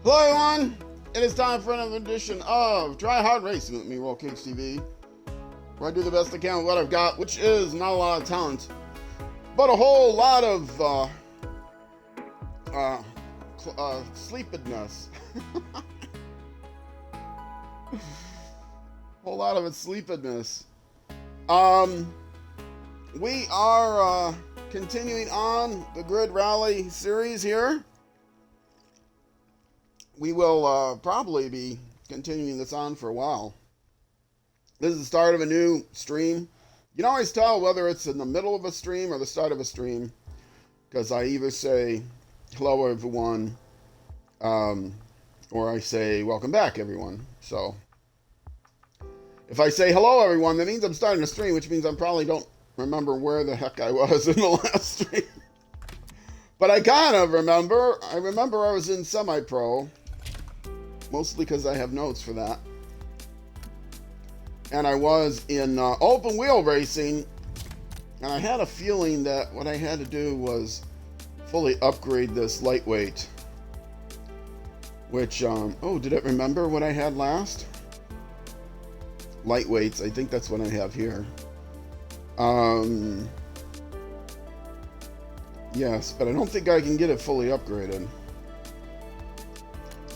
Hello everyone! It is time for another edition of Try Hard Racing with me, Roll Cakes TV, where I do the best I can with what I've got, which is not a lot of talent, but a whole lot of sleepiness. Whole lot of it sleepiness. We are continuing on the Grid Rally series here. We will probably be continuing this on for a while. This is the start of a new stream. You can always tell whether it's in the middle of a stream or the start of a stream, because I either say hello everyone, or I say welcome back everyone. So if I say hello everyone, that means I'm starting a stream, which means I probably don't remember where the heck I was in the last stream. But I kind of remember. I remember I was in semi-pro, mostly because I have notes for that. And I was in open wheel racing, and I had a feeling that what I had to do was fully upgrade this lightweight. Which, oh, did it remember what I had last? Lightweights, I think that's what I have here. Yes, but I don't think I can get it fully upgraded.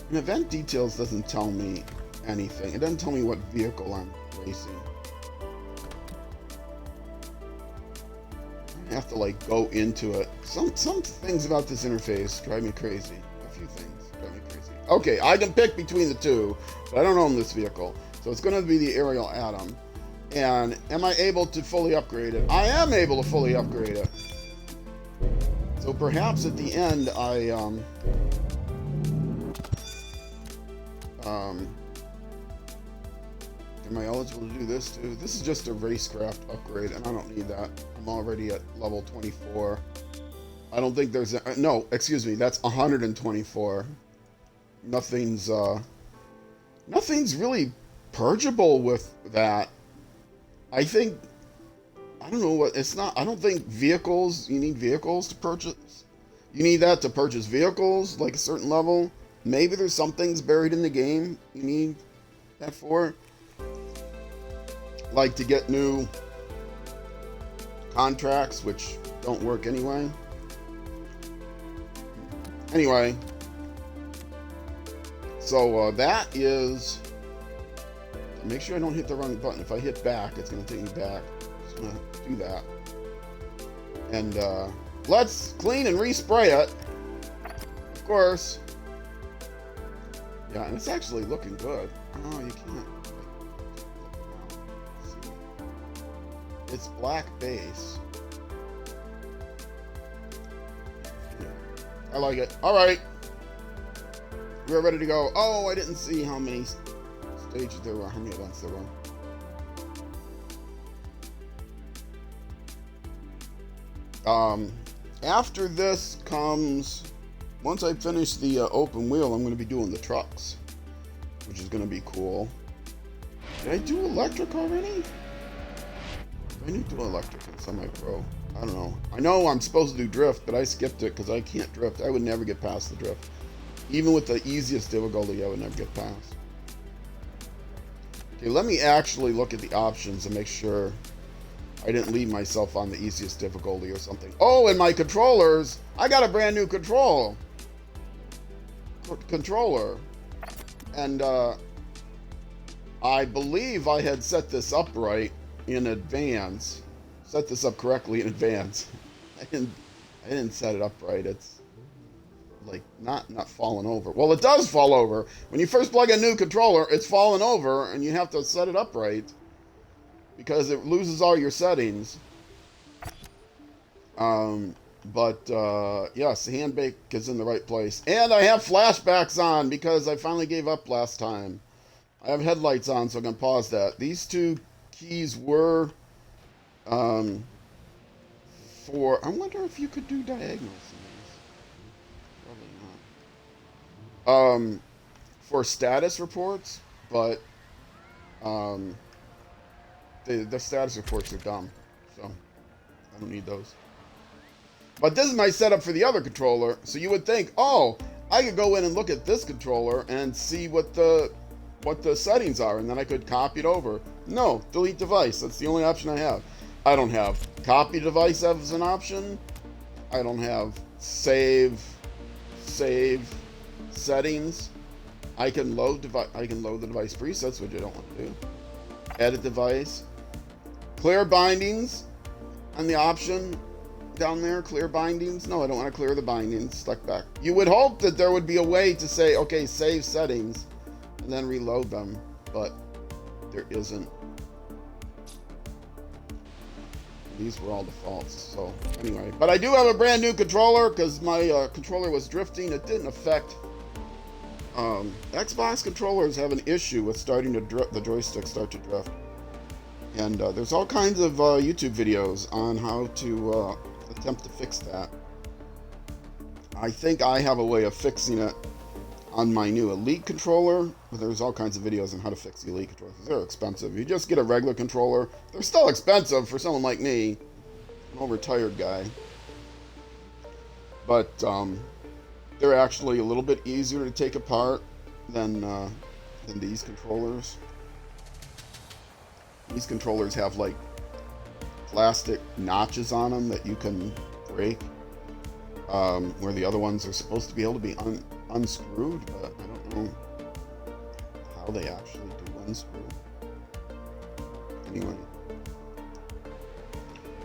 And event details doesn't tell me anything. It doesn't tell me what vehicle I'm racing. I have to like go into it. Some things about this interface drive me crazy. A few things drive me crazy. Okay, I can pick between the two, but I don't own this vehicle. So it's going to be the Aerial Atom. And am I able to fully upgrade it? I am able to fully upgrade it. So perhaps at the end am I eligible to do this too? This is just a racecraft upgrade, and I don't need that. I'm already at level 24. I don't think there's a, no, excuse me, that's 124. Nothing's really purgeable with that. I think, I don't know what, it's not, I don't think vehicles, you need vehicles to purchase. You need that to purchase vehicles, like a certain level. Maybe there's some things buried in the game you need that for. Like to get new contracts, which don't work anyway. Anyway. So that is... Make sure I don't hit the wrong button. If I hit back, it's going to take me back. I'm just going to do that. And let's clean and respray it. Of course. Yeah, and it's actually looking good. Oh, you can't. It's black base. I like it. All right. We're ready to go. Oh, I didn't see how many stages there were, how many events there were. After this comes, once I finish the open wheel, I'm going to be doing the trucks, which is going to be cool. Did I do electric already? I need to do electric in semi-pro. I don't know. I know I'm supposed to do drift, but I skipped it because I can't drift. I would never get past the drift. Even with the easiest difficulty, I would never get past. Okay, let me actually look at the options and make sure I didn't leave myself on the easiest difficulty or something. Oh, and my controllers. I got a brand new controller. And I believe I had set this up right in advance. Set this up correctly in advance. I didn't set it up right. It's like not falling over. Well, it does fall over. When you first plug a new controller, it's falling over and you have to set it up right because it loses all your settings. Yes, the hand bake is in the right place. And I have flashbacks on because I finally gave up last time. I have headlights on, so I can pause that. These two keys were for, I wonder if you could do diagonals in these. Probably not. For status reports, but the status reports are dumb, so I don't need those. But this is my setup for the other controller, so you would think, oh, I could go in and look at this controller and see what the settings are, and then I could copy it over. No, delete device. That's the only option I have. I don't have copy device as an option. I don't have save settings. I can load the device presets, which I don't want to do. Edit device. Clear bindings on the option down there. Clear bindings. No, I don't want to clear the bindings. Stuck back. You would hope that there would be a way to say, okay, save settings, and then reload them, but there isn't. These were all defaults, so anyway. But I do have a brand new controller because my controller was drifting. It didn't affect. Xbox controllers have an issue with starting to the joystick start to drift. And there's all kinds of YouTube videos on how to attempt to fix that. I think I have a way of fixing it on my new Elite controller. But there's all kinds of videos on how to fix the Elite controllers. They're expensive. You just get a regular controller. They're still expensive for someone like me. I'm a retired guy. But they're actually a little bit easier to take apart than these controllers. These controllers have like plastic notches on them that you can break, where the other ones are supposed to be able to be unscrewed, but I don't know how they actually do unscrew.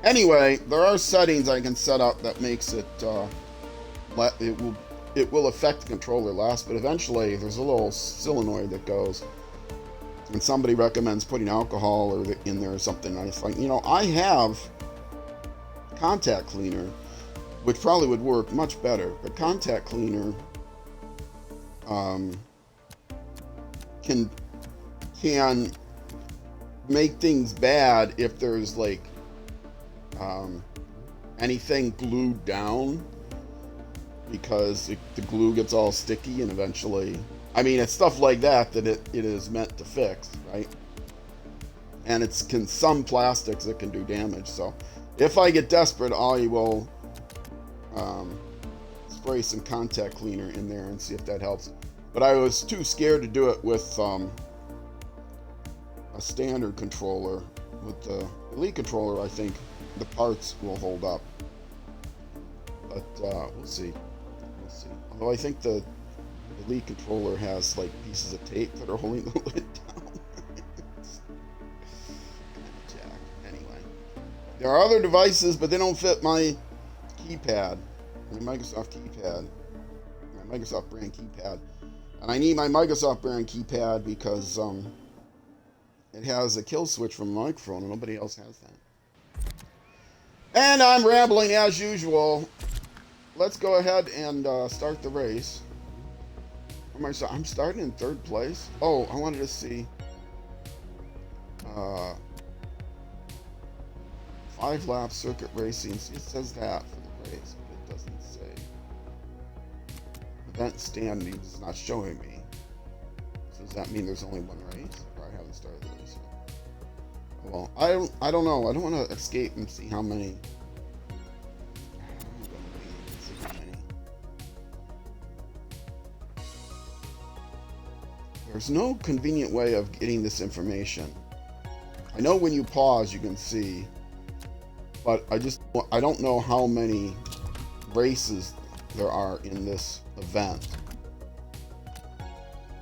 Anyway, there are settings I can set up that makes it it will affect the controller less, but eventually there's a little solenoid that goes. And somebody recommends putting alcohol in there or something. I was like, I have contact cleaner, which probably would work much better. But contact cleaner can make things bad if there's like anything glued down, because the glue gets all sticky and eventually. I mean, it's stuff like that it is meant to fix, right? And some plastics that can do damage. So if I get desperate, I will spray some contact cleaner in there and see if that helps. But I was too scared to do it with a standard controller. With the Elite controller, I think the parts will hold up. But we'll see. Although I think the Elite controller has like pieces of tape that are holding the lid down. Anyway, there are other devices, but they don't fit my keypad, my Microsoft keypad, my Microsoft brand keypad, and I need my Microsoft brand keypad because it has a kill switch from the microphone, and nobody else has that. And I'm rambling as usual. Let's go ahead and start the race. I'm starting in third place. Oh, I wanted to see 5-lap circuit racing. See, it says that for the race, but it doesn't say. Event standings is not showing me. So does that mean there's only one race? Or I haven't started the race yet? Well, I don't know. I don't want to escape and see how many. There's no convenient way of getting this information. I know when you pause you can see, but I don't know how many races there are in this event.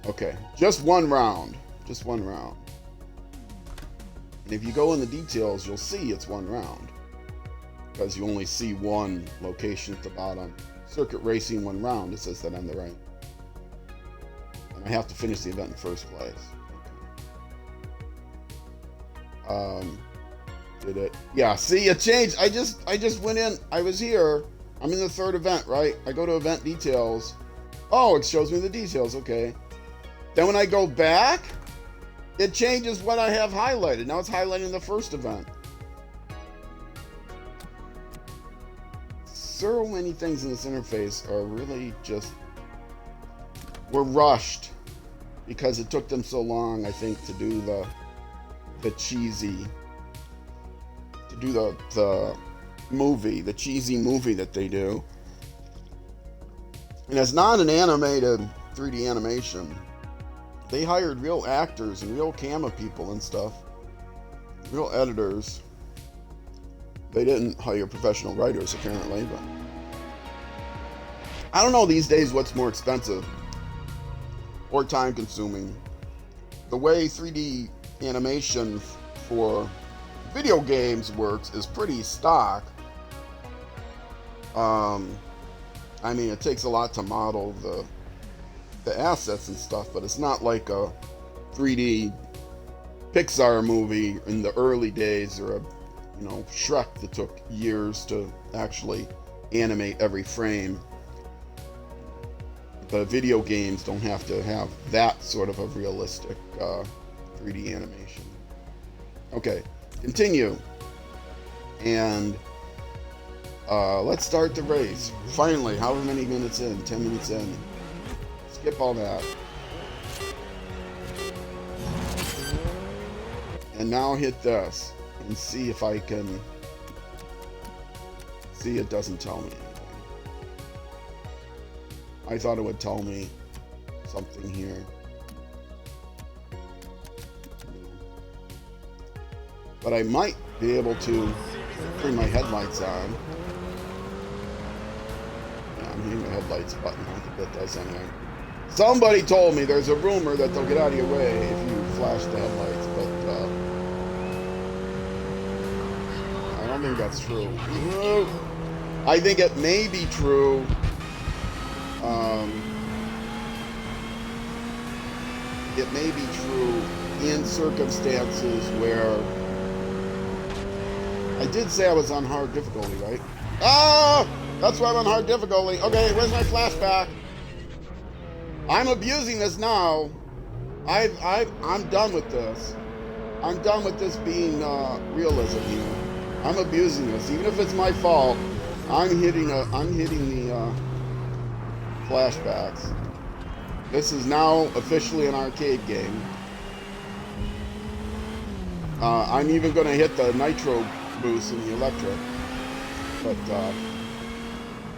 Okay, just one round. Just one round. And if you go in the details, you'll see it's one round, because you only see one location at the bottom. Circuit racing 1 round, it says that on the right. I have to finish the event in first place. Okay. Did it? Yeah. See, it changed. I just went in. I was here. I'm in the third event, right? I go to event details. Oh, it shows me the details. Okay. Then when I go back, it changes what I have highlighted. Now it's highlighting the first event. So many things in this interface are really just. Were rushed because it took them so long, I think, to do the cheesy, to do the cheesy movie that they do. And it's not an animated 3D animation. They hired real actors and real camera people and stuff. Real editors. They didn't hire professional writers, apparently, but I don't know these days what's more expensive or time consuming. The way 3D animation for video games works is pretty stock. I mean, it takes a lot to model the assets and stuff, but it's not like a 3D Pixar movie in the early days, or a, you know, Shrek that took years to actually animate every frame. The video games don't have to have that sort of a realistic 3D animation. Okay, continue. And let's start the race. Finally, however many minutes in, 10 minutes in. Skip all that. And now hit this and see if I can see it doesn't tell me anything. I thought it would tell me something here. But I might be able to turn my headlights on. Yeah, I'm hitting the headlights button. I think that does anyway. Somebody told me there's a rumor that they'll get out of your way if you flash the headlights, but I don't think that's true. I think it may be true. It may be true in circumstances where I did say I was on hard difficulty, right? Ah, that's why I'm on hard difficulty. Okay, where's my flashback? I'm abusing this now. I'm done with this. I'm done with this being realism here. I'm abusing this, even if it's my fault. I'm hitting the flashbacks. This is now officially an arcade game. I'm even going to hit the nitro boost in the electric, but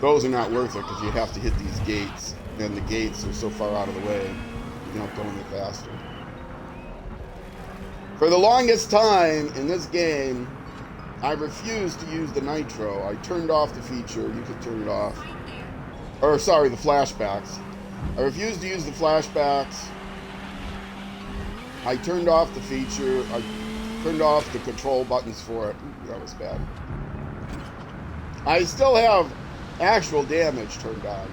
those are not worth it because you have to hit these gates, and the gates are so far out of the way you don't go any faster. For the longest time in this game, I refused to use the nitro. I turned off the feature. You could turn it off. Or sorry, the flashbacks. I refused to use the flashbacks. I turned off the feature. I turned off the control buttons for it. Ooh, that was bad. I still have actual damage turned on.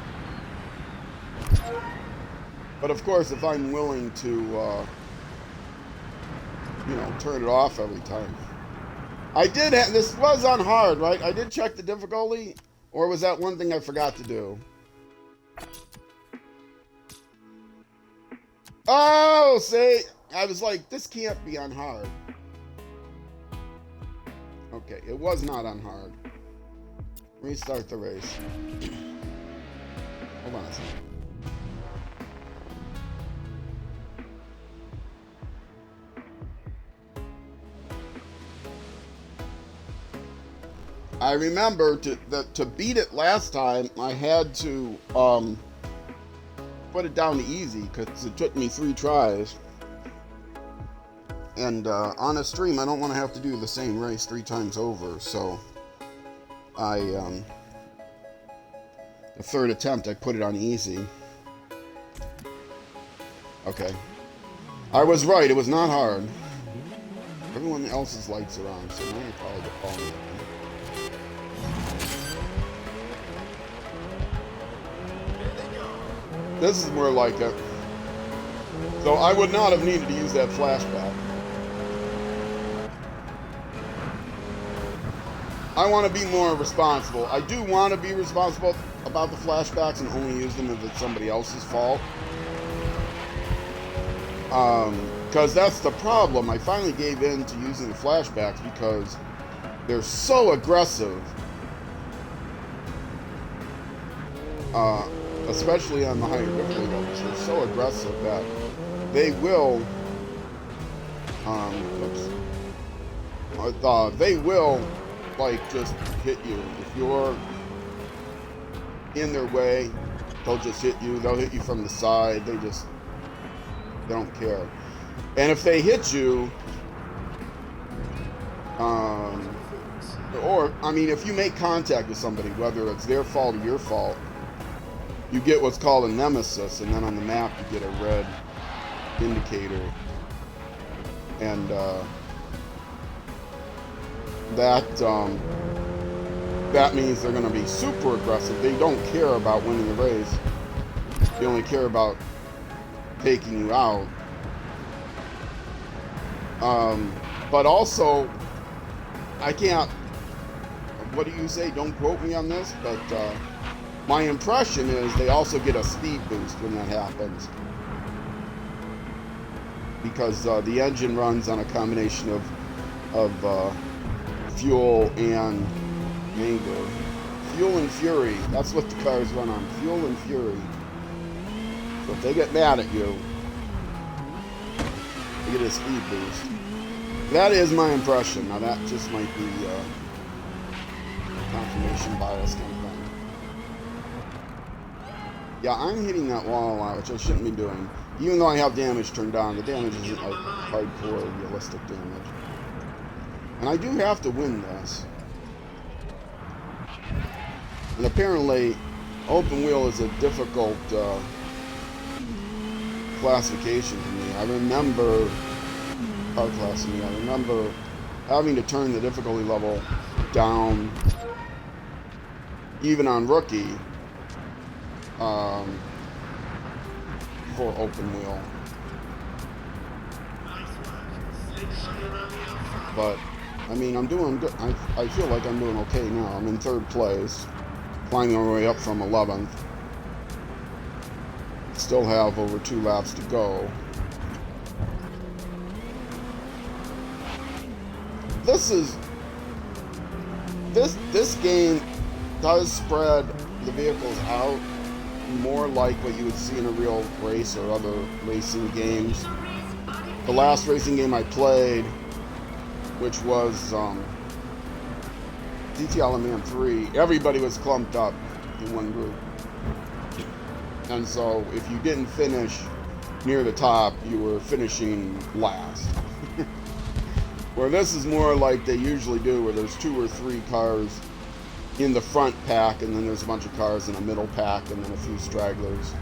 But of course, if I'm willing to, you know, turn it off every time. I did have, this was on hard, right? I did check the difficulty, or was that one thing I forgot to do? Oh, see, I was like, this can't be on hard. Okay, it was not on hard. Restart the race. Hold on a second. I remember to beat it last time, I had to put it down to easy because it took me 3 tries. And on a stream, I don't want to have to do the same race 3 times over, so the 3rd attempt, I put it on easy. Okay. I was right, it was not hard. Everyone else's lights are on, so now I probably get all of them. This is more like it. So I would not have needed to use that flashback. I want to be more responsible. I do want to be responsible about the flashbacks and only use them if it's somebody else's fault. Because that's the problem. I finally gave in to using the flashbacks because they're so aggressive. Especially on the higher difficulty levels, they're so aggressive that they will, they will, like, just hit you. If you're in their way, they'll just hit you. They'll hit you from the side. They don't care. And if they hit you, or, I mean, if you make contact with somebody, whether it's their fault or your fault, you get what's called a nemesis, and then on the map you get a red indicator. And that means they're going to be super aggressive. They don't care about winning the race. They only care about taking you out. But also, I can't, what do you say? Don't quote me on this, but my impression is they also get a speed boost when that happens. Because the engine runs on a combination of fuel and anger. Fuel and fury. That's what the cars run on. Fuel and fury. So if they get mad at you, they get a speed boost. That is my impression. Now that just might be confirmation bias kind of thing. Yeah, I'm hitting that wall a lot, which I shouldn't be doing. Even though I have damage turned on, the damage isn't like hardcore realistic damage. And I do have to win this. And apparently, open wheel is a difficult classification for me. I remember I remember having to turn the difficulty level down, even on rookie, for open wheel. But I mean, I'm doing good. I feel like I'm doing okay now. I'm in 3rd place, climbing my way up from 11th. Still have over 2 laps to go. This game does spread the vehicles out more like what you would see in a real race or other racing games. The last racing game I played, which was GT Le Mans 3, everybody was clumped up in one group. And so if you didn't finish near the top, you were finishing last. Where this is more like they usually do, where there's 2 or 3 cars in the front pack, and then there's a bunch of cars in a middle pack, and then a few stragglers.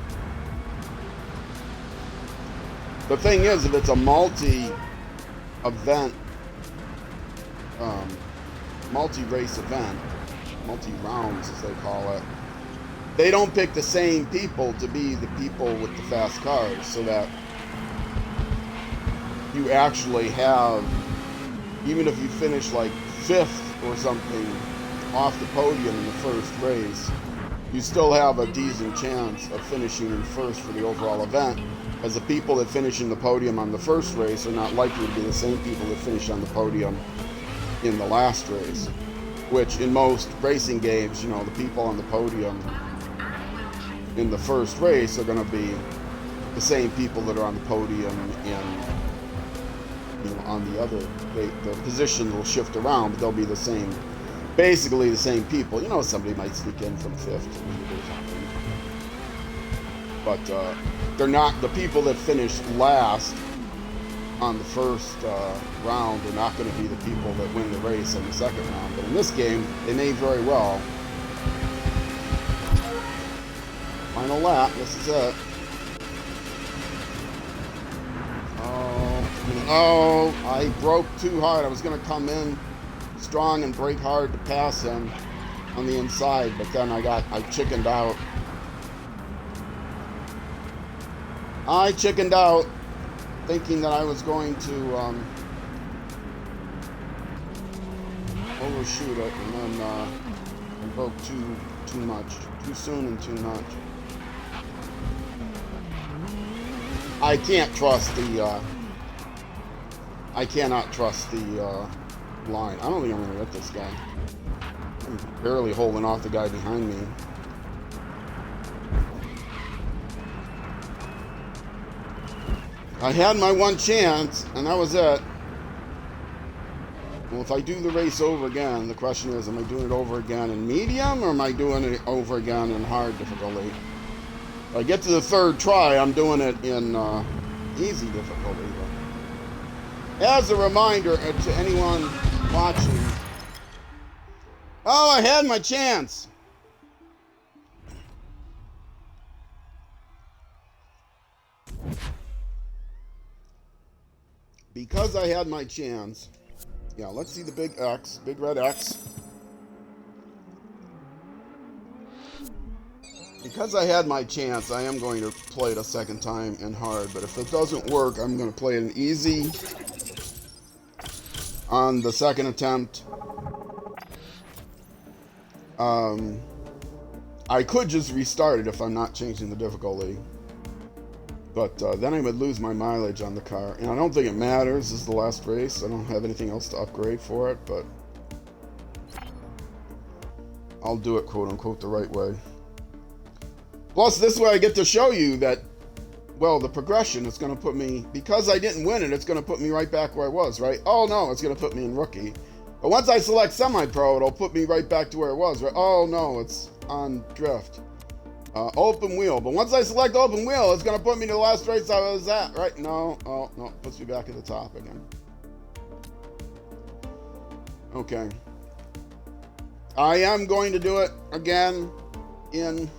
The thing is, if it's a multi-event, multi-race event, multi-rounds as they call it, they don't pick the same people to be the people with the fast cars, so that you actually have, even if you finish like 5th or something off the podium in the first race, you still have a decent chance of finishing in first for the overall event, as the people that finish in the podium on the first race are not likely to be the same people that finish on the podium in the last race. Which in most racing games, you know, the people on the podium in the first race are going to be the same people that are on the podium in, you know, on the other. The position will shift around, but they'll be the same, basically the same people. You know, somebody might sneak in from 5th or something, but they're not the people that finish last on the first round are not going to be the people that win the race in the second round. But in this game, they may very well. Final lap, this is it. Oh, I broke too hard. I was going to come in strong and brake hard to pass him on the inside, but then I chickened out. I chickened out, thinking that I was going to overshoot it, and then I broke too much, too soon and too much. I can't trust the. I cannot trust the line. I don't think I'm going to get this guy. I'm barely holding off the guy behind me. I had my one chance, and that was it. Well, if I do the race over again, the question is, am I doing it over again in medium, or am I doing it over again in hard difficulty? I get to the third try, I'm doing it in easy difficulty. But as a reminder to anyone watching, oh, I had my chance. Because I had my chance. Yeah, let's see the big X, big red X. Because I had my chance, I am going to play it a second time in hard. But if it doesn't work, I'm going to play it in easy on the second attempt. I could just restart it if I'm not changing the difficulty. But then I would lose my mileage on the car. And I don't think it matters. This is the last race. I don't have anything else to upgrade for it. But I'll do it, quote unquote, the right way. Plus, this way I get to show you that, well, the progression is going to put me, because I didn't win it, it's going to put me right back where I was, right? Oh, no, it's going to put me in rookie. But once I select semi-pro, it'll put me right back to where it was, right? Oh, no, it's on drift. Open wheel. But once I select open wheel, it's going to put me to the last race I was at, right? No, oh, no, it puts me back at the top again. Okay. I am going to do it again in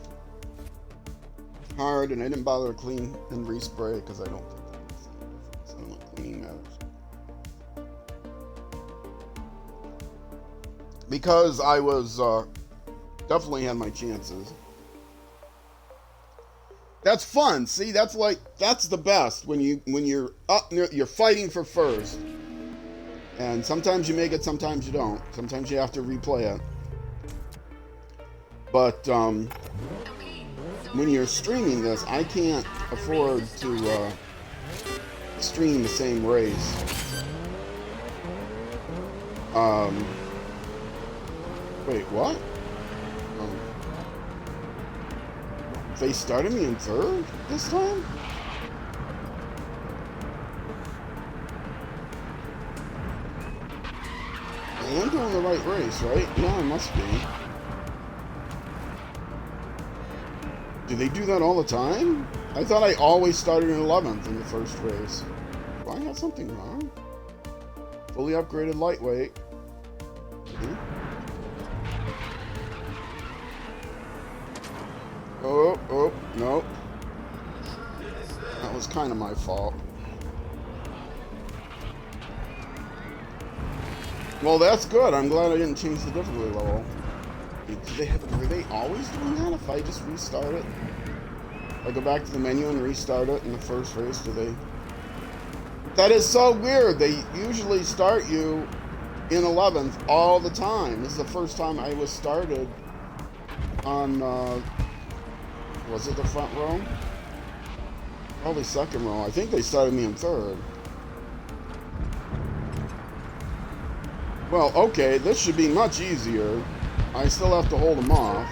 hard, and I didn't bother to clean and respray because I don't think that makes any difference. I don't think cleaning matters. Because I was definitely had my chances. That's fun. See, that's the best when you're up near, you're fighting for first. And sometimes you make it, sometimes you don't. Sometimes you have to replay it. But when you're streaming this, I can't afford to stream the same race. Wait, what? They started me in third this time? I am doing the right race, right? Yeah, I must be. Do they do that all the time? I thought I always started in 11th in the first race. Do I have something wrong? Fully upgraded lightweight. Oh, no. That was kind of my fault. Well, that's good. I'm glad I didn't change the difficulty level. Were they always doing that if I just restart it? If I go back to the menu and restart it in the first race, do they? That is so weird. They usually start you in 11th all the time. This is the first time I was started on, was it the front row? Probably second row. I think they started me in third. Well, okay, this should be much easier. I still have to hold them off.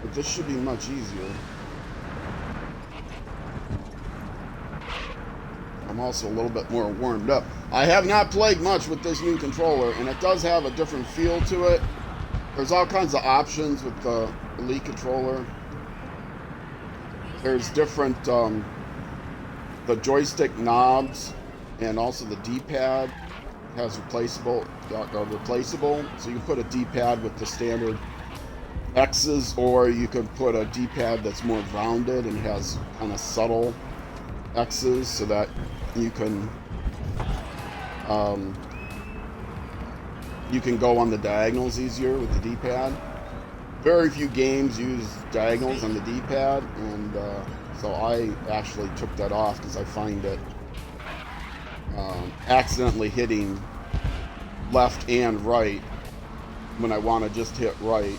But this should be much easier. I'm also a little bit more warmed up. I have not played much with this new controller, and it does have a different feel to it. There's all kinds of options with the Elite controller. There's different, the joystick knobs, and also the D-pad has replaceable, so you can put a D-pad with the standard X's, or you could put a D-pad that's more rounded and has kind of subtle X's, so that you can go on the diagonals easier with the D-pad. Very few games use diagonals on the D-pad, and so I actually took that off because I find it accidentally hitting left and right when I want to just hit right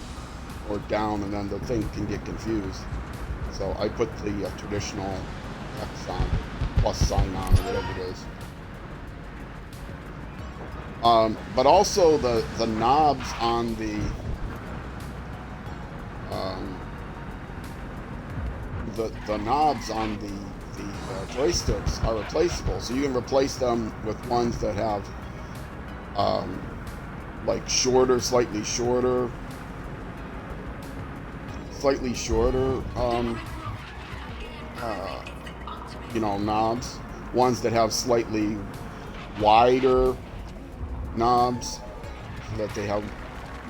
or down, and then the thing can get confused. So I put the traditional X on, plus sign on, or whatever it is. But also the knobs on the knobs on the joysticks are replaceable, so you can replace them with ones that have like slightly shorter. slightly shorter, you know, knobs. Ones that have slightly wider knobs, so that they have,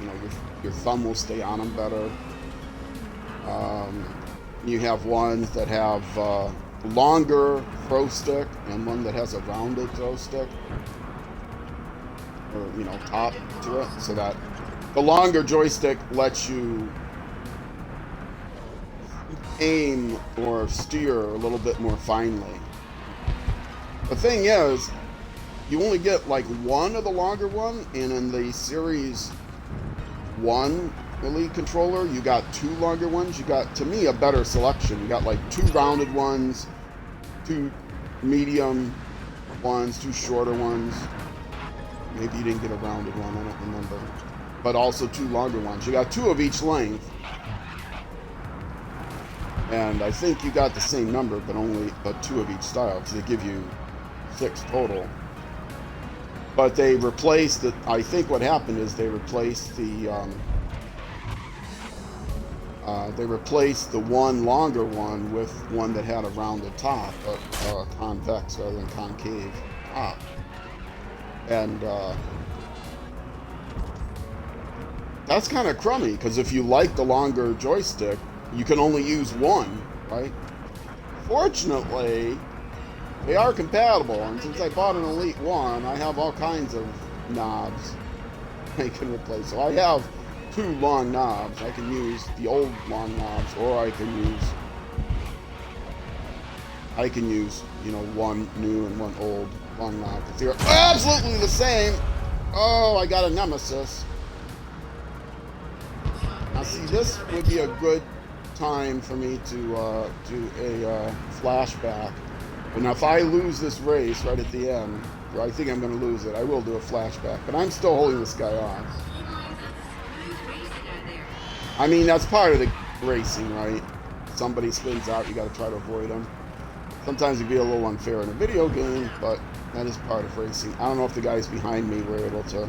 you know, your thumb will stay on them better. You have ones that have longer throw stick and one that has a rounded throw stick, or, you know, top to it, so that the longer joystick lets you aim or steer a little bit more finely. The thing is, you only get like one of the longer one, and in the Series 1 Elite controller, you got 2 longer ones. You got, to me, a better selection. You got like 2 rounded ones, 2 medium ones, 2 shorter ones. Maybe you didn't get a rounded one, I don't remember. But also 2 longer ones. You got 2 of each length. And I think you got the same number, but 2 of each style, because they give you 6 total. But they replaced it. I think what happened is they replaced the one longer one with one that had a rounded top, a convex rather than concave top. And that's kind of crummy, because if you like the longer joystick, you can only use one, right? Fortunately, they are compatible, and since I bought an Elite 1, I have all kinds of knobs I can replace. So I have 2 long knobs. I can use the old long knobs, or I can use, you know, one new and one old long knob. They're absolutely the same. Oh, I got a nemesis. Now see, this would be a good time for me to do a flashback. But now if I lose this race right at the end, or I think I'm going to lose it, I will do a flashback. But I'm still holding this guy off. I mean, that's part of the racing, right? Somebody spins out, you got to try to avoid them. Sometimes it'd be a little unfair in a video game, but that is part of racing. I don't know if the guys behind me were able to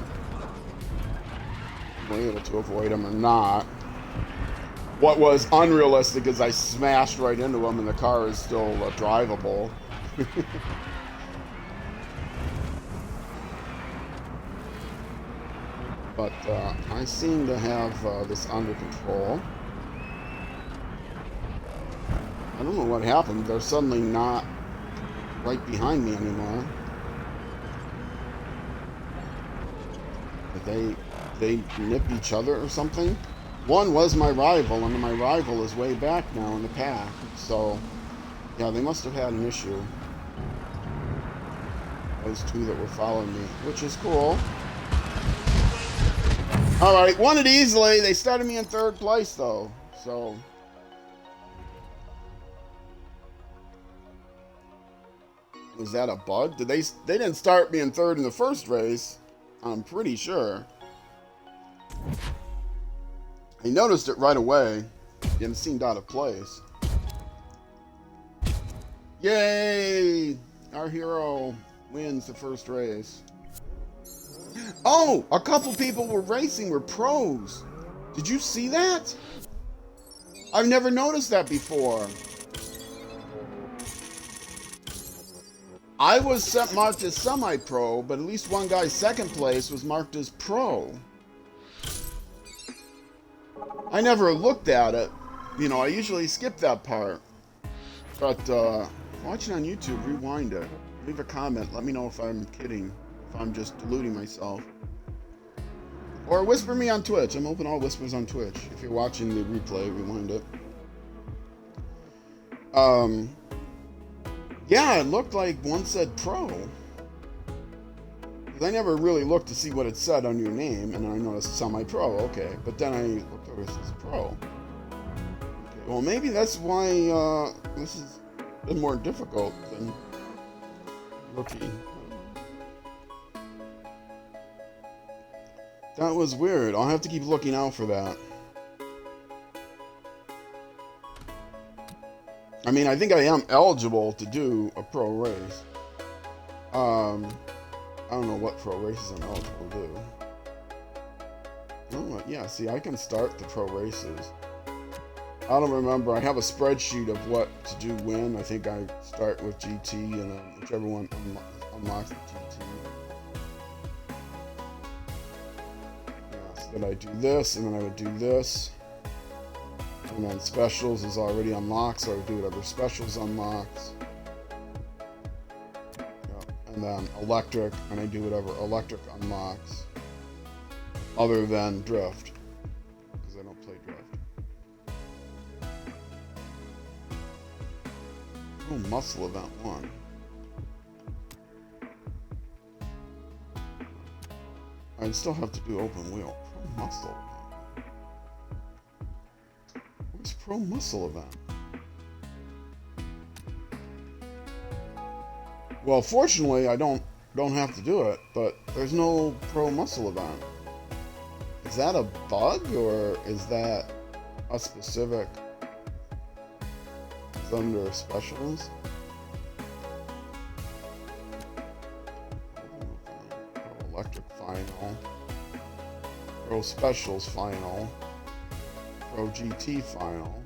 avoid him or not. What was unrealistic is I smashed right into him, and the car is still drivable. But I seem to have this under control. I don't know what happened. They're suddenly not right behind me anymore. Did they nip each other or something? One was my rival, and my rival is way back now in the pack. So, yeah, they must have had an issue. Those 2 that were following me, which is cool. Alright, won it easily. They started me in 3rd place, though. So, was that a bug? They didn't start me in 3rd in the first race. I'm pretty sure. I noticed it right away. It seemed out of place. Yay! Our hero wins the first race. Oh! A couple people were pros. Did you see that? I've never noticed that before. I was marked as semi-pro, but at least one guy's 2nd place was marked as pro. I never looked at it. You know, I usually skip that part. But, watching on YouTube, rewind it. Leave a comment. Let me know if I'm kidding. If I'm just deluding myself. Or whisper me on Twitch. I'm open all whispers on Twitch. If you're watching the replay, rewind it. Yeah, it looked like one said pro. I never really looked to see what it said on your name, and I noticed semi-pro, okay. But then I looked over, it says pro. Okay, well, maybe that's why this has been more difficult than rookie. That was weird. I'll have to keep looking out for that. I mean, I think I am eligible to do a pro race. I don't know what pro races I'm eligible to do. Oh, yeah, see, I can start the pro races. I don't remember. I have a spreadsheet of what to do when. I think I start with GT and then whichever one unlocks the GT. Yeah, so then I do this and then I would do this. And then specials is already unlocked, so I would do whatever specials unlocks. Yeah. And then electric, and I do whatever electric unlocks. Other than drift, because I don't play drift. Oh, muscle event 1. I still have to do open wheel. Pro muscle. Where's pro muscle event? Well, fortunately, I don't have to do it, but there's no pro muscle event. Is that a bug, or is that a specific? It's under specials. Pro electric final. Pro specials final. Pro GT final.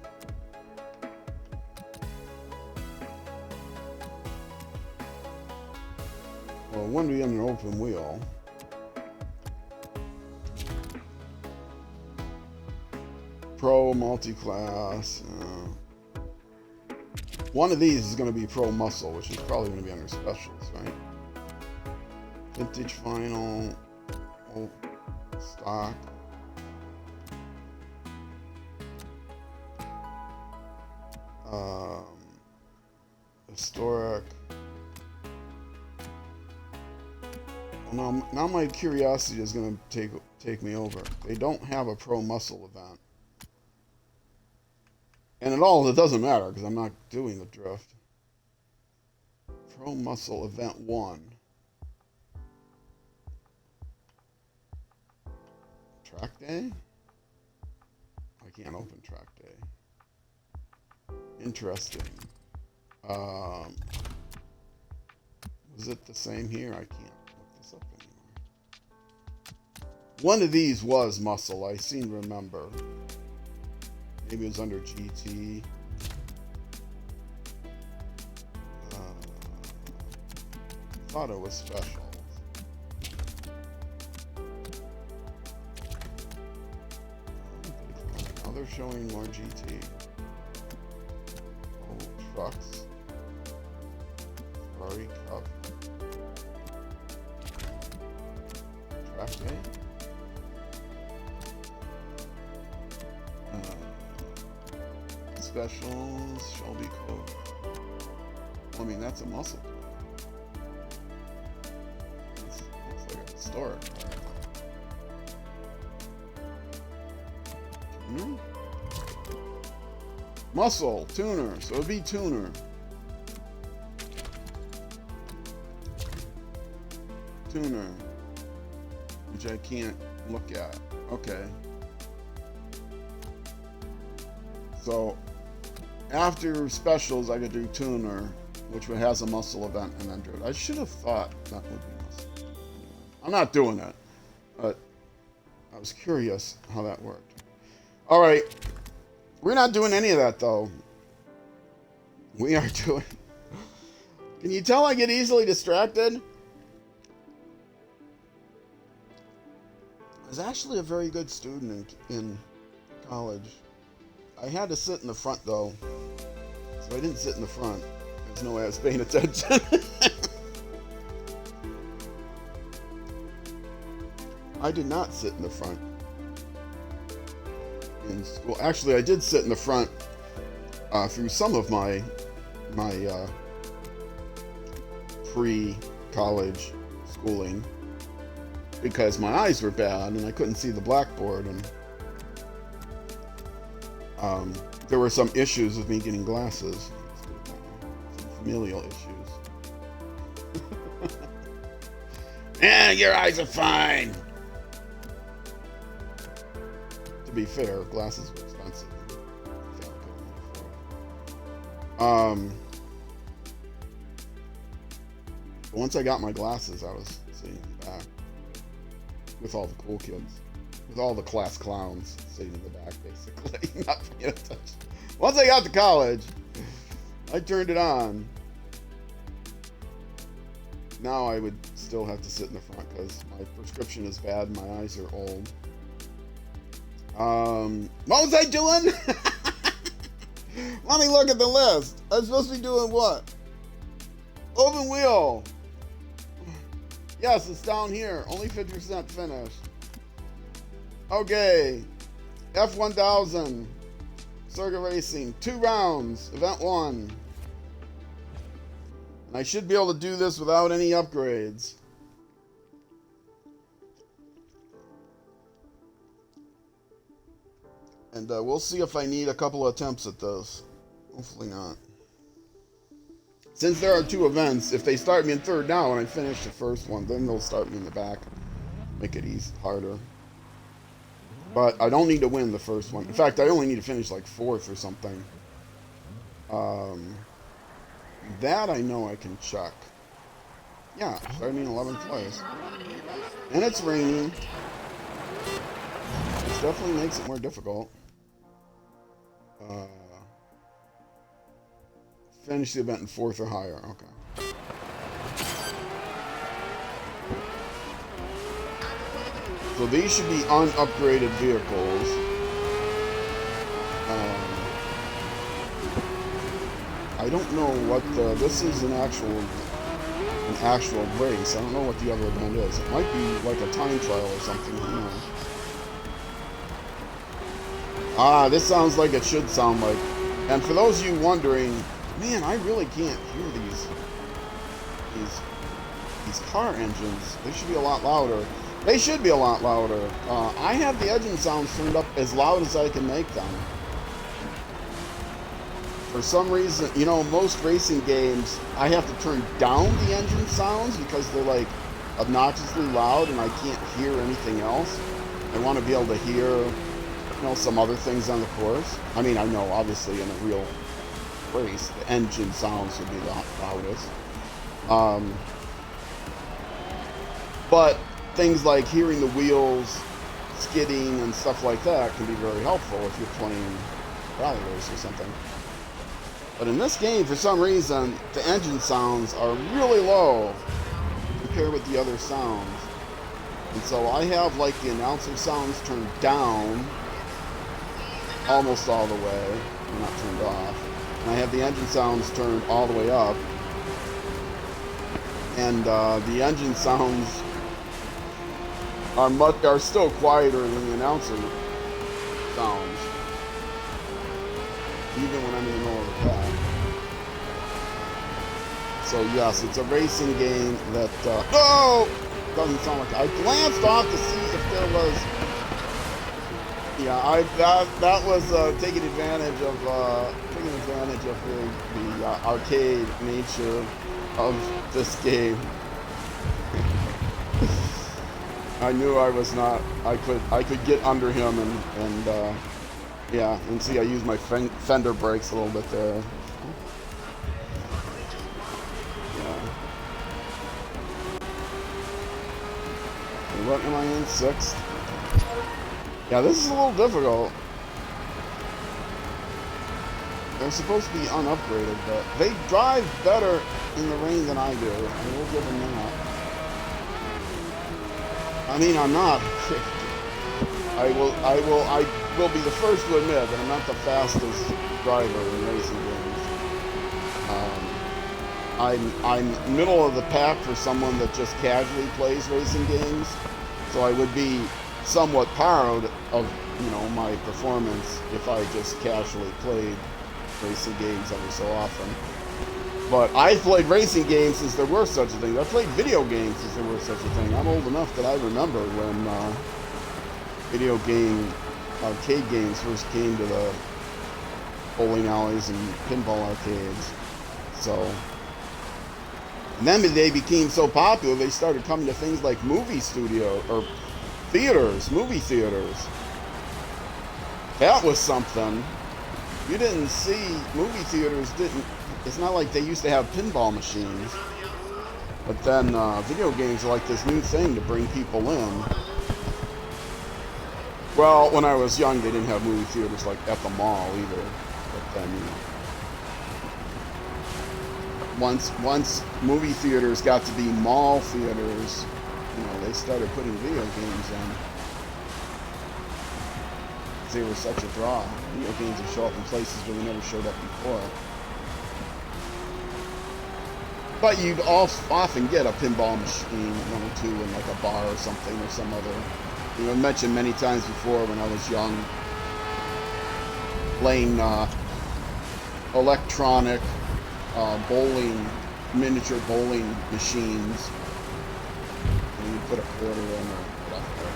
Well, it wouldn't be under an open wheel. Pro multi-class. One of these is going to be pro muscle, which is probably going to be under specials, right? Vintage final. Oh, stock. Historic. Well, now my curiosity is going to take me over. They don't have a pro muscle event. And it doesn't matter because I'm not doing the drift. Pro muscle event 1. Track day? I can't open track day. Interesting. Was it the same here? I can't look this up anymore. One of these was muscle. I seem to remember. Maybe it was under GT. Thought it was special. Now they're showing more GT. Oh, trucks. Ferrari Cup. Track day. Specials, Shelby Code. Well, I mean, that's a muscle. Looks like a historic. Muscle, tuner, so it'd be tuner. Tuner, which I can't look at. Okay. So, after specials, I could do tuner, which has a muscle event, and then drift. I should have thought that would be muscle. I'm not doing it, but I was curious how that worked. All right, we're not doing any of that though. We are doing. Can you tell I get easily distracted? I was actually a very good student in college. I had to sit in the front though, so I didn't sit in the front. There's no way I was paying attention. I did not sit in the front in school. Actually, I did sit in the front through some of my pre-college schooling because my eyes were bad and I couldn't see the blackboard, and there were some issues with me getting glasses, some familial issues. Yeah, your eyes are fine. To be fair, glasses were expensive. But once I got my glasses, I was sitting in the back with all the cool kids, with all the class clowns sitting in the back, basically, not paying attention. Once I got to college, I turned it on. Now I would still have to sit in the front because my prescription is bad and my eyes are old. What was I doing? Let me look at the list. I'm supposed to be doing what? Open wheel. Yes, it's down here. Only 50% finished. Okay. F1000. Circuit Racing. 2 rounds. Event 1. And I should be able to do this without any upgrades. And we'll see if I need a couple of attempts at this. Hopefully not. Since there are 2 events, if they start me in 3rd now and I finish the first one, then they'll start me in the back. Make it easy, harder. But I don't need to win the first one. In fact, I only need to finish like 4th or something. That I know I can check. Yeah, starting in 11th place. And it's raining. This definitely makes it more difficult. Finish the event in 4th or higher. Okay. So these should be unupgraded vehicles. I don't know what the... This is an actual race. I don't know what the other event is. It might be like a time trial or something. Who knows? Ah, this sounds like it should sound like. And for those of you wondering, man, I really can't hear these car engines. They should be a lot louder. They should be a lot louder. I have the engine sounds turned up as loud as I can make them. For some reason, you know, most racing games, I have to turn down the engine sounds because they're like obnoxiously loud and I can't hear anything else. I want to be able to hear, you know, some other things on the course. I mean, I know obviously in a real race, the engine sounds would be the loudest. But things like hearing the wheels skidding and stuff like that can be very helpful if you're playing rally race or something. But in this game, for some reason, the engine sounds are really low compared with the other sounds. And so I have like the announcer sounds turned down almost all the way. They're not turned off. And I have the engine sounds turned all the way up. And the engine sounds are still quieter than the announcer sounds, even when I'm in the middle of the pack. So yes, it's a racing game that doesn't sound like. I glanced off to see if there was. Yeah, that was taking advantage of the arcade nature of this game. I knew I was not. I could get under him and yeah, and see I used my fender brakes a little bit there. Yeah. And what am I in? 6th? Yeah, this is a little difficult. They're supposed to be unupgraded, but they drive better in the rain than I do. I will give them that. I mean, I'm not. I will be the first to admit that I'm not the fastest driver in racing games. I'm middle of the pack for someone that just casually plays racing games, so I would be somewhat proud of, you know, my performance if I just casually played racing games every so often. But I've played racing games since there were such a thing. I've played video games since there were such a thing. I'm old enough that I remember when video game arcade games first came to the bowling alleys and pinball arcades. So, and then they became so popular, they started coming to things like movie studio or theaters, movie theaters. That was something. You didn't see, movie theaters didn't, it's not like they used to have pinball machines. But then video games are like this new thing to bring people in. Well, when I was young, they didn't have movie theaters like at the mall either. venue. Once movie theaters got to be mall theaters, you know, they started putting video games in. They were such a draw. Video games would show up in places where they never showed up before. But you'd often get a pinball machine, one or two, in like a bar or something, or some other. You know, I mentioned many times before when I was young, playing electronic bowling, miniature bowling machines. And you put a quarter in or whatever.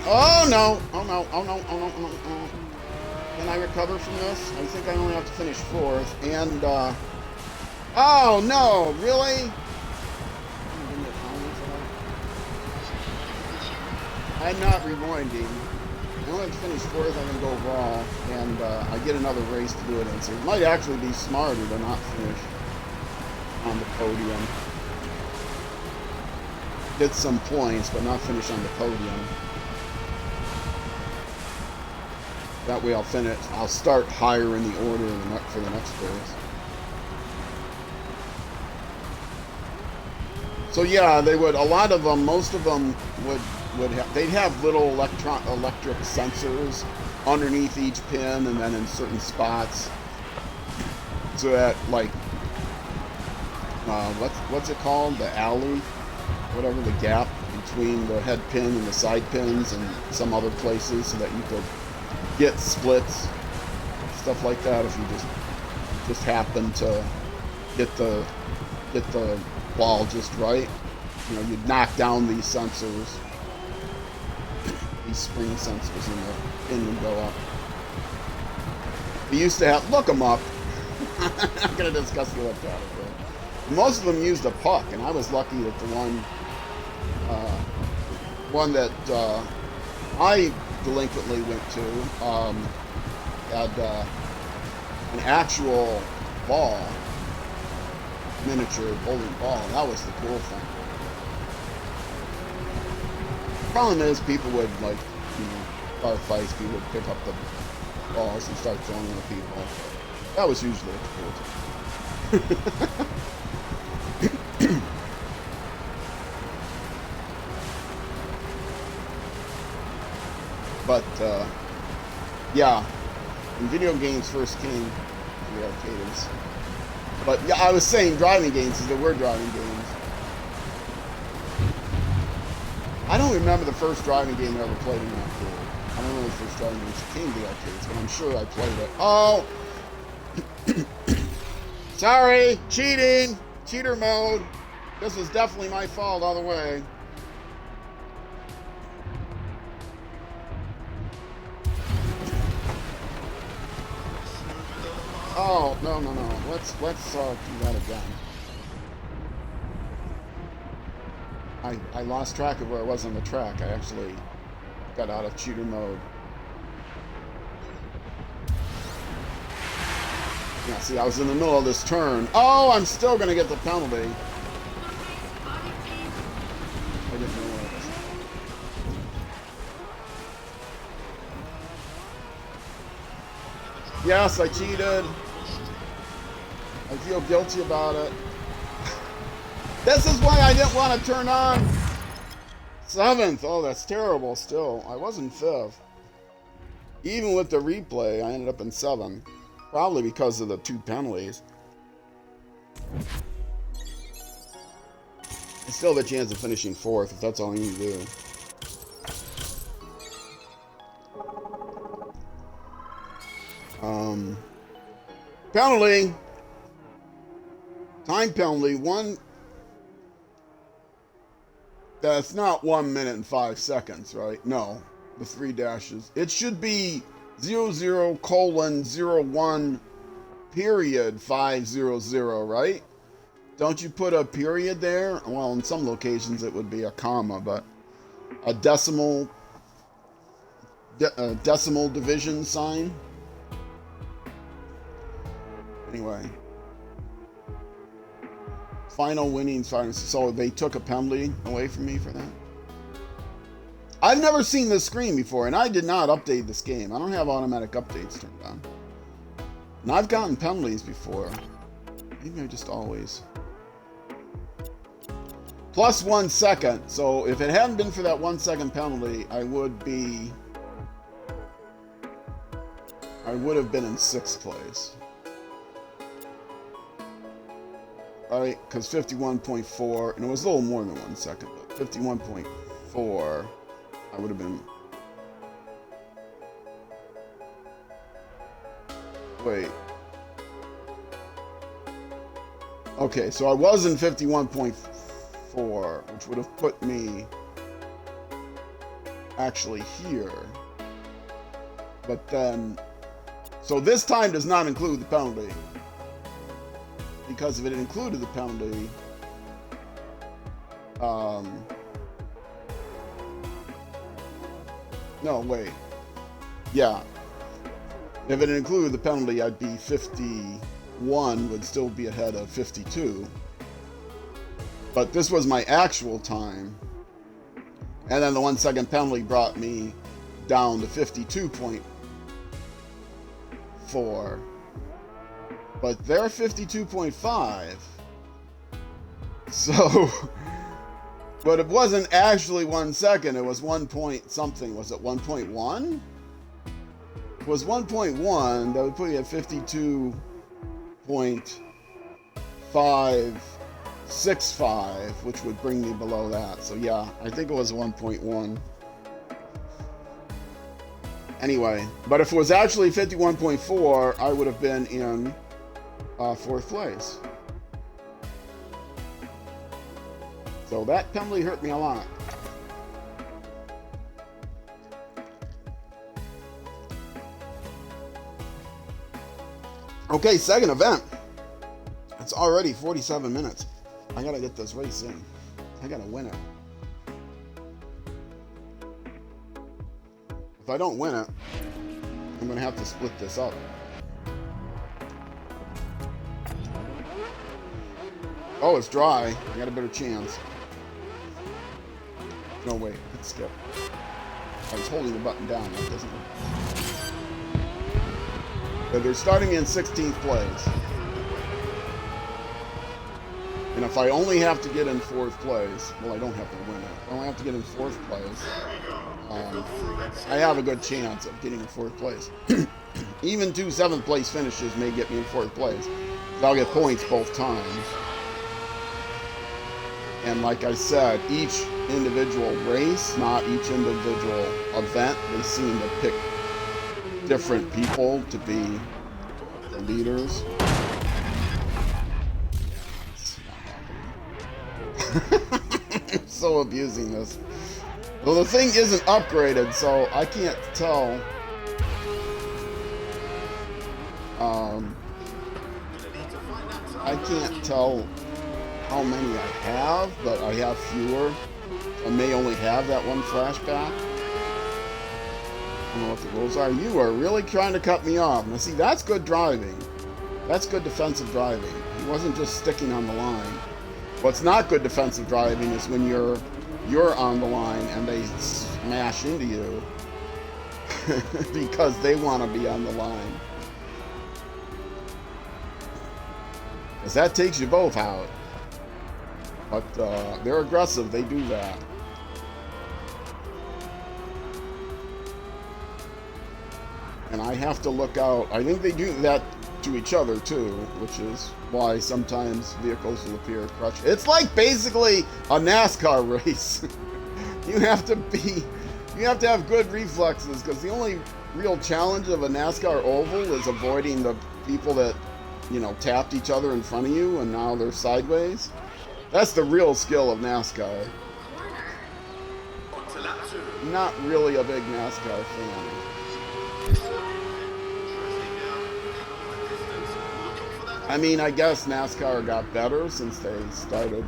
Oh no! Oh no! Oh no! Oh no! Oh no! Oh no! Can I recover from this? I think I only have to finish fourth. And oh no! Really? I'm not rewinding. I only have to finish fourth. I'm gonna go raw, and I get another race to do it in. So it might actually be smarter to not finish on the podium. Get some points, but not finish on the podium. That way I'll finish. I'll start higher in the order for the next race. So yeah, they would. A lot of them, most of them would have. They'd have little electric sensors underneath each pin, and then in certain spots, so that like what's it called? The alley, whatever, the gap between the head pin and the side pins, and some other places, so that you could get splits, stuff like that. If you just happen to get the ball just right, you know, you'd knock down these sensors, these spring sensors, and the pin would go up. We used to have, look them up. I'm not going to discuss the electronic, but most of them used a puck, and I was lucky that the one that I delinquently went to had an actual ball, miniature bowling ball. That was the cool thing. Problem is, people would, like, you know, bar fights, people would pick up the balls and start throwing them at people. That was usually the cool thing. But, yeah, when video games first came to the arcades. But, yeah, I was saying driving games, because there were driving games. I don't remember the first driving game I ever played in an arcade. I don't remember the first driving games that came to the arcades, but I'm sure I played it. Oh! Sorry! Cheating! Cheater mode! This was definitely my fault all the way. Oh, no. Let's do that again. I lost track of where I was on the track. I actually got out of cheater mode. Yeah, see, I was in the middle of this turn. Oh, I'm still going to get the penalty. I didn't know where it was. Yes, I cheated. I feel guilty about it. This is why I didn't want to turn on 7th. Oh, that's terrible still. I was in 5th. Even with the replay, I ended up in 7th. Probably because of the 2 penalties. I still have a chance of finishing 4th if that's all I need to do. Penalty. Time penalty. One. That's not 1 minute and 5 seconds, right? No, the 3 dashes. It should be 00:01 period 500, right? Don't you put a period there? Well, in some locations it would be a comma, but a decimal division sign. Anyway, final winnings. So they took a penalty away from me for that. I've never seen this screen before, and I did not update this game. I don't have automatic updates turned on. And I've gotten penalties before. Maybe I just always... Plus 1 second, so if it hadn't been for that 1 second penalty, I would have been in 6th place. Right, because 51.4, and it was a little more than 1 second, but 51.4, I would have been... Wait. Okay, so I was in 51.4, which would have put me actually here. But then, so this time does not include the penalty. Because if it included the penalty, no, wait. Yeah. If it included the penalty, I'd be 51, would still be ahead of 52. But this was my actual time. And then the 1 second penalty brought me down to 52.4. But they're 52.5. So, but it wasn't actually 1 second, it was 1 point something. Was it 1.1? It was 1.1, that would put you at 52.565, which would bring me below that. So yeah, I think it was 1.1. Anyway, but if it was actually 51.4, I would have been in 4th place. So that penalty hurt me a lot. Okay, second event. It's already 47 minutes. I gotta get this race in. I gotta win it. If I don't win it, I'm gonna have to split this up. Oh, it's dry. I got a better chance. No, wait. Let's skip. I was holding the button down. That doesn't work. But they're starting in 16th place. And if I only have to get in 4th place, well, I don't have to win it. I only have to get in 4th place. I have a good chance of getting in 4th place. Even 2 7th place finishes may get me in 4th place. I'll get points both times. And like I said, each individual race, not each individual event, they seem to pick different people to be the leaders. I'm so abusing this. Well, the thing isn't upgraded, so I can't tell. I can't tell how many I have, but I have fewer. I may only have that one flashback. I don't know what the rules are. You are really trying to cut me off. Now see, that's good driving. That's good defensive driving. He wasn't just sticking on the line. What's not good defensive driving is when you're on the line and they smash into you because they want to be on the line. Because that takes you both out. But they're aggressive. They do that. And I have to look out. I think they do that to each other too, which is why sometimes vehicles will appear crushed. It's like basically a NASCAR race. You have to have good reflexes, because the only real challenge of a NASCAR oval is avoiding the people that, you know, tapped each other in front of you and now they're sideways. That's the real skill of NASCAR. Not really a big NASCAR fan. I mean, I guess NASCAR got better since they started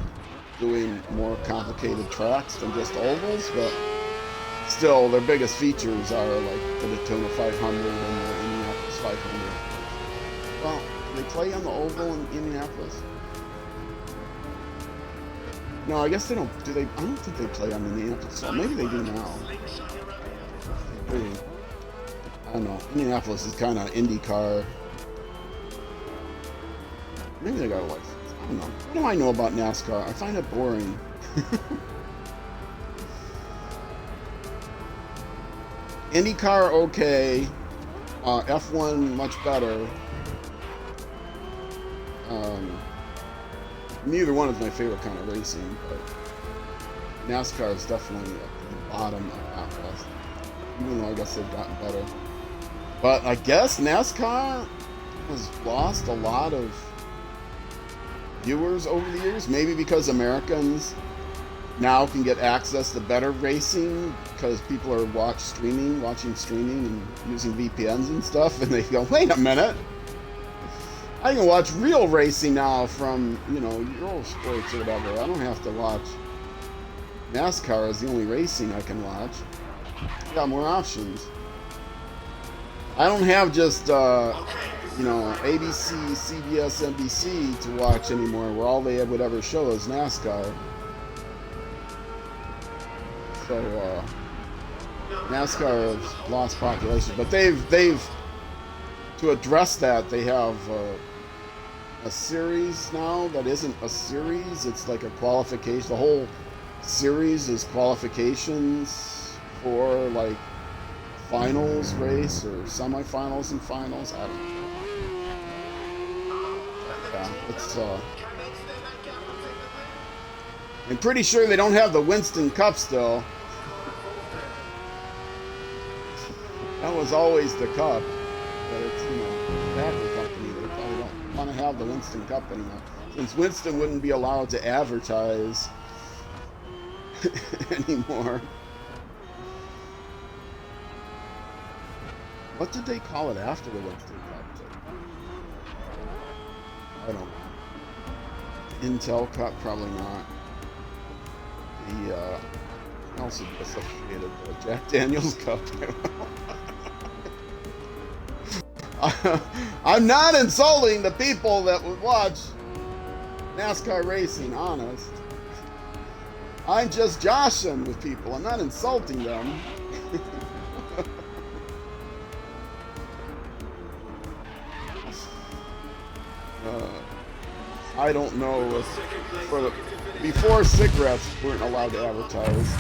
doing more complicated tracks than just ovals, but still, their biggest features are like the Daytona 500 and the Indianapolis 500. Well, do they play on the oval in Indianapolis? No, I guess they don't. Do they? I don't think they play on Indianapolis. So maybe they do now. Maybe. I don't know. Indianapolis is kind of IndyCar. Maybe they got a license. I don't know. What do I know about NASCAR? I find it boring. IndyCar, okay. F1, much better. Neither one is my favorite kind of racing, but NASCAR is definitely at the bottom of that list. Even though I guess they've gotten better. But I guess NASCAR has lost a lot of viewers over the years. Maybe because Americans now can get access to better racing because people are watching streaming and using VPNs and stuff, and they go, wait a minute, I can watch real racing now from, you know, Eurosports or whatever. I don't have to watch NASCAR as the only racing I can watch. I got more options. I don't have just, you know, ABC, CBS, NBC to watch anymore, where all they would ever show is NASCAR. So, NASCAR has lost population, but they've to address that, they have a series now that isn't a series. It's like a qualification. The whole series is qualifications for like finals race or semifinals and finals. I don't know. Yeah, it's I'm pretty sure they don't have the Winston Cup still. That was always the Cup, but it's, you know, tobacco company. They probably don't want to have the Winston Cup anymore, since Winston wouldn't be allowed to advertise anymore. What did they call it after the Winston Cup? I don't know. Intel Cup, probably not. The also associated with Jack Daniels Cup. I'm not insulting the people that would watch NASCAR racing, honest. I'm just joshing with people. I'm not insulting them. I don't know if before cigarettes weren't allowed to advertise.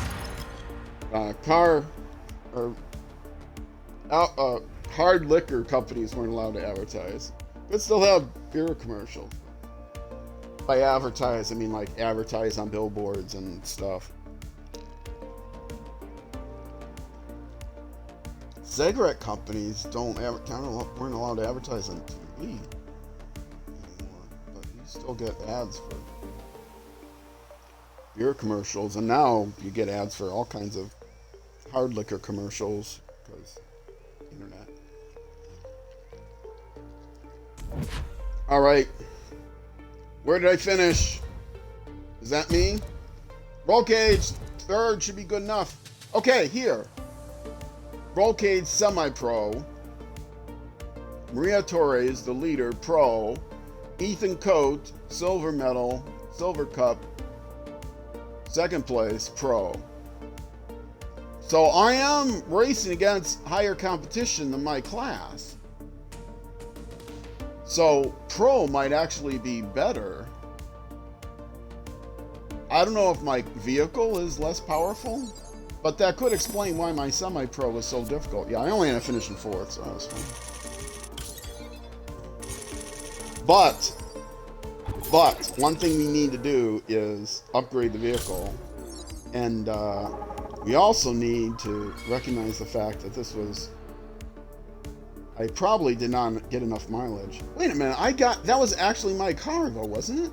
Hard liquor companies weren't allowed to advertise, but still have beer commercials. By advertise, I mean like advertise on billboards and stuff. Cigarette companies weren't allowed to advertise on TV anymore, but you still get ads for beer commercials, and now you get ads for all kinds of hard liquor commercials because internet. All right, where did I finish? Is that me? Roll cage, third should be good enough. Okay, here. Roll cage semi-pro. Maria Torres, the leader, pro. Ethan Coate, silver medal, silver cup. Second place, pro. So I am racing against higher competition than my class. So pro might actually be better. I don't know if my vehicle is less powerful, but that could explain why my semi-pro was so difficult. Yeah, I only ended up finishing fourth, so that was fun. But one thing we need to do is upgrade the vehicle, and we also need to recognize the fact that I probably did not get enough mileage. Wait a minute, that was actually my car though, wasn't it?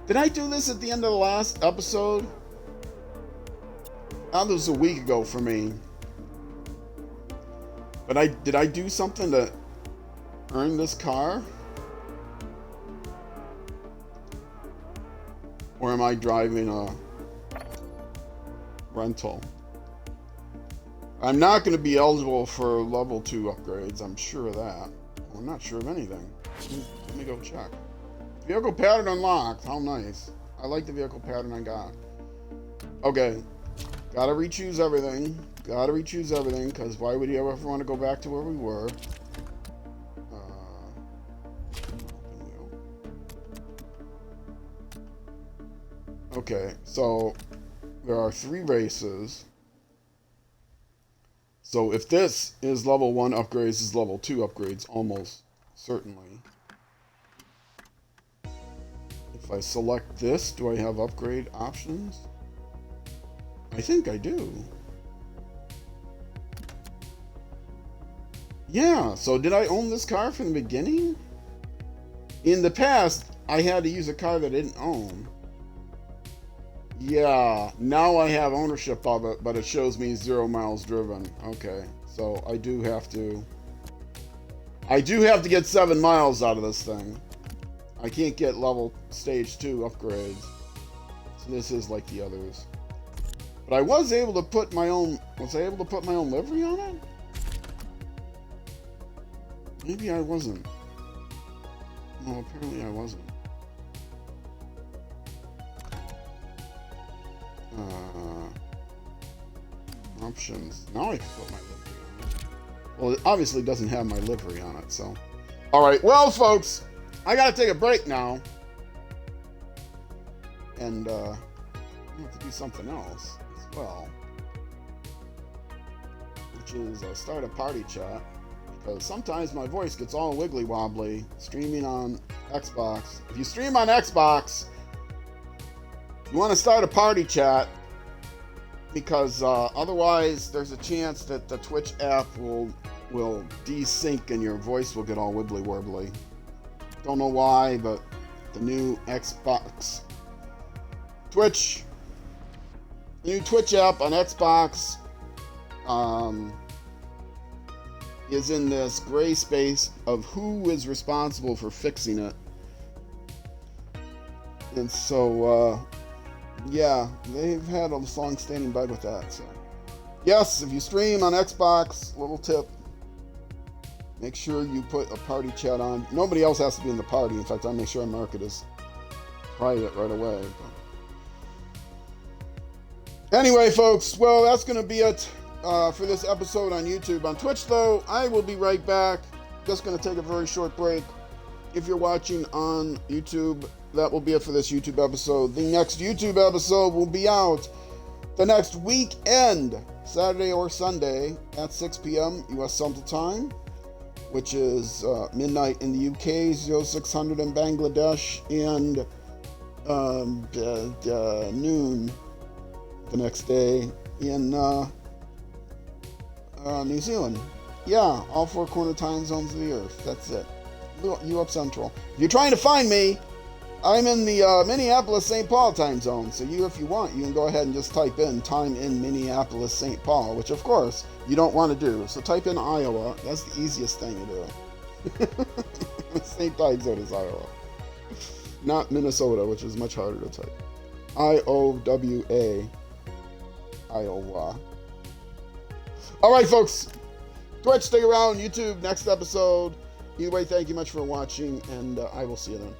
Did I do this at the end of the last episode? That was a week ago for me. But did I do something to earn this car? Or am I driving a rental? I'm not going to be eligible for level 2 upgrades, I'm sure of that. Well, I'm not sure of anything. Let me go check. Vehicle pattern unlocked, how nice. I like the vehicle pattern I got. Okay. Gotta re-choose everything. Because why would you ever want to go back to where we were? Okay, so there are 3 races. So if this is level 1 upgrades, this is level 2 upgrades, almost certainly. If I select this, do I have upgrade options? I think I do. Yeah, so did I own this car from the beginning? In the past, I had to use a car that I didn't own. Yeah, now I have ownership of it, but it shows me 0 miles driven. Okay, so I do have to get 7 miles out of this thing. I can't get level stage 2 upgrades. So this is like the others. But I was able to put my own, livery on it? Maybe I wasn't. No, apparently I wasn't. Options. Now I can put my livery on it. Well, it obviously doesn't have my livery on it, so. Alright, well, folks, I gotta take a break now. And, I have to do something else as well. Which is start a party chat. Because sometimes my voice gets all wiggly wobbly streaming on Xbox. If you stream on Xbox, you want to start a party chat. Because otherwise there's a chance that the Twitch app will desync and your voice will get all wibbly warbly. Don't know why, but the new Xbox Twitch app on Xbox is in this gray space of who is responsible for fixing it. And so yeah, they've had a long-standing bug with that. So, yes, if you stream on Xbox, little tip: make sure you put a party chat on. Nobody else has to be in the party. In fact, I make sure I mark it as private right away. But anyway, folks, well, that's going to be it for this episode on YouTube. On Twitch, though, I will be right back. Just going to take a very short break. If you're watching on YouTube, that will be it for this YouTube episode. The next YouTube episode will be out the next weekend, Saturday or Sunday at 6 p.m. U.S. Central Time, which is midnight in the UK, 0600 in Bangladesh, and noon the next day in New Zealand. Yeah, all 4 corner time zones of the earth. That's it. You up Central. If you're trying to find me, I'm in the Minneapolis, St. Paul time zone. So if you want, you can go ahead and just type in time in Minneapolis, St. Paul, which of course you don't want to do. So type in Iowa. That's the easiest thing to do. Same time zone as Iowa. Not Minnesota, which is much harder to type. IOWA. Iowa. All right, folks. Twitch, stick around. YouTube, next episode. Either way, thank you much for watching, and I will see you then.